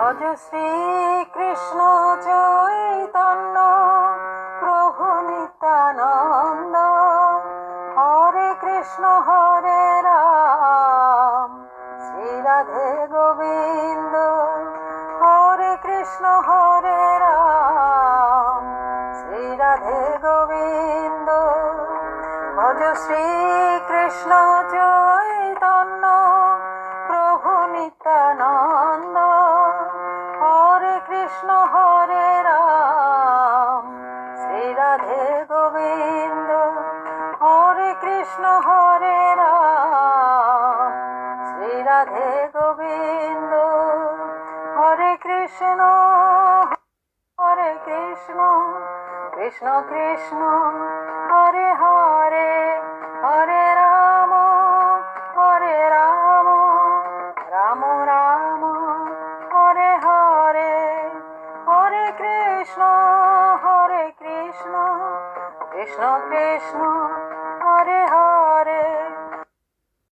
ভজ শ্রী কৃষ্ণ চৈতন্য প্রভু নিত্যানন্দ, হরে কৃষ্ণ হরে রাম শ্রী রাধে গোবিন্দ, হরে কৃষ্ণ হরে রাম শ্রী রাধে গোবিন্দ। ভজ শ্রী কৃষ্ণ চৈতন্য প্রভু নিত্যানন্দ, হরে কৃষ্ণ হরে রাম শ্রী রাধে গোবিন্দ, হরে কৃষ্ণ হরে রাম শ্রী রাধে গোবিন্দ। হরে কৃষ্ণ কৃষ্ণ কৃষ্ণ হরে হরে, হরে রাম রাম রাম হরে হরে, হরে কৃষ্ণ কৃষ্ণ কৃষ্ণ হরে হরে।